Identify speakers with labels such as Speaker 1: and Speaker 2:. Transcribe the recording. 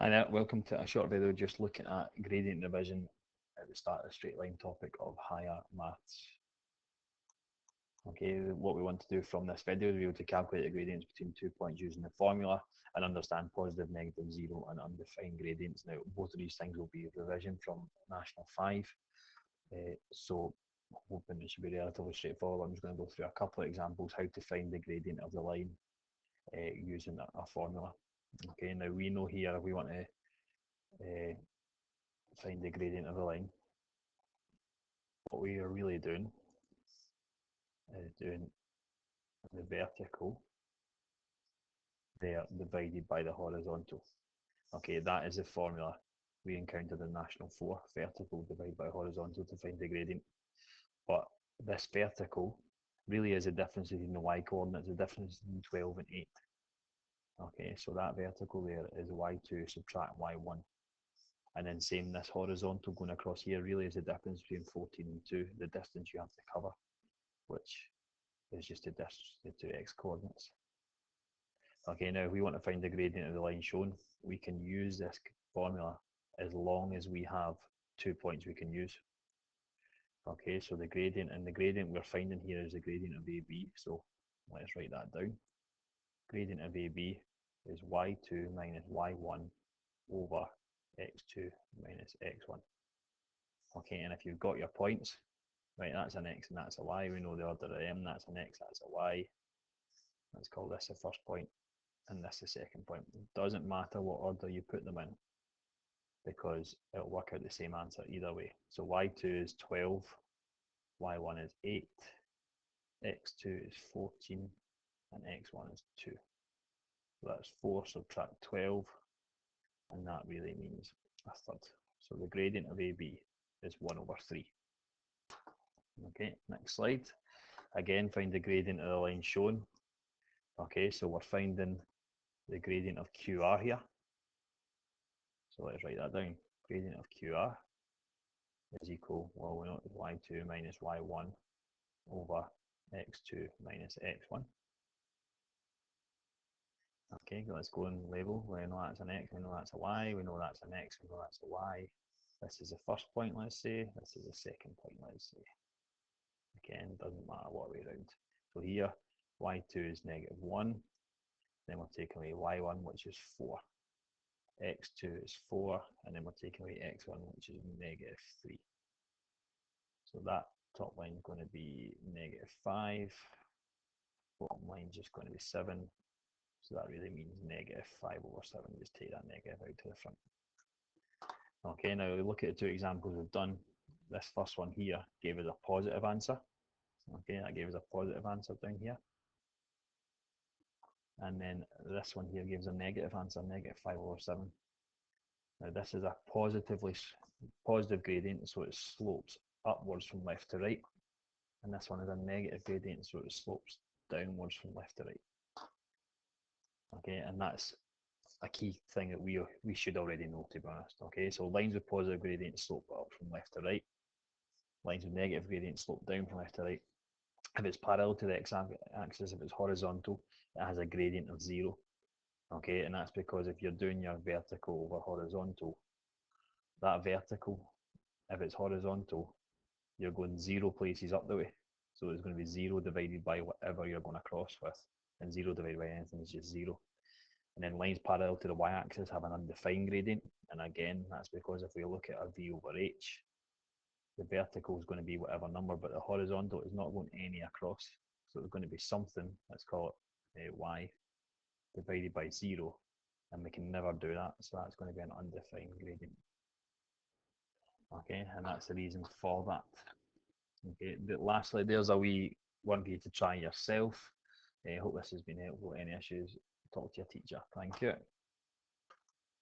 Speaker 1: Hi there, welcome to a short video just looking at gradient revision at the start of the straight line topic of higher maths. Okay, what we want to do from this video is be able to calculate the gradients between 2 points using the formula and understand positive, negative, zero and undefined gradients. Now, both of these things will be revision from National 5, so I'm hoping it should be relatively straightforward. I'm just going to go through a couple of examples how to find the gradient of the line using a formula. Okay, now we know here we want to find the gradient of the line. What we are really doing is doing the vertical there divided by the horizontal. Okay, that is the formula we encountered in National 4, vertical divided by horizontal to find the gradient. But this vertical really is a difference between the y coordinates, the difference between 12 and 8. Okay, so that vertical there is y2 subtract y1. And then same, this horizontal going across here really is the difference between 14 and 2, the distance you have to cover, which is just the two x coordinates. Okay, now if we want to find the gradient of the line shown, we can use this formula as long as we have 2 points we can use. Okay, so the gradient we're finding here is the gradient of AB, so let's write that down. Gradient of AB is y2 minus y1 over x2 minus x1. Okay, and if you've got your points, right, that's an x and that's a y, we know the order of them, that's an x, that's a y. Let's call this the first point and this the second point. It doesn't matter what order you put them in because it'll work out the same answer either way. So y2 is 12, y1 is 8, x2 is 14, and x1 is 2. So that's 4 subtract 12, and that really means a third. So the gradient of AB is 1 over 3. Okay, next slide. Again, find the gradient of the line shown. Okay, so we're finding the gradient of QR here. So let's write that down. Gradient of QR is equal, well, we know it's y2 minus y1 over x2 minus x1. Okay, let's go and label. We know that's an x, we know that's a y, we know that's an x, we know that's a y. This is the first point, let's say. This is the second point, let's say. Again, doesn't matter what way around. So here, y2 is negative 1. Then we're taking away y1, which is 4. x2 is 4, and then we're taking away x1, which is negative 3. So that top line is going to be negative 5. Bottom line is just going to be 7. So that really means negative 5 over 7. Just take that negative out to the front. Okay, now look at the two examples we've done. This first one here gave us a positive answer. Okay, that gave us a positive answer down here. And then this one here gives a negative answer, negative 5 over 7. Now this is a positive gradient, so it slopes upwards from left to right. And this one is a negative gradient, so it slopes downwards from left to right. Okay, and that's a key thing that we should already know, to be honest. Okay, so lines with positive gradient slope up from left to right. Lines with negative gradient slope down from left to right. If it's parallel to the x-axis, if it's horizontal, it has a gradient of 0. Okay, and that's because if you're doing your vertical over horizontal, that vertical, if it's horizontal, you're going 0 places up the way. So it's going to be 0 divided by whatever you're going across with, and 0 divided by anything is just 0. And then lines parallel to the y-axis have an undefined gradient, and again, that's because if we look at a v over h, the vertical is going to be whatever number, but the horizontal is not going any across. So there's going to be something, let's call it y, divided by 0, and we can never do that, so that's going to be an undefined gradient. Okay, and that's the reason for that. Okay, but lastly, there's a wee one for you to try yourself. I hope this has been helpful. Any issues, talk to your teacher. Thank you.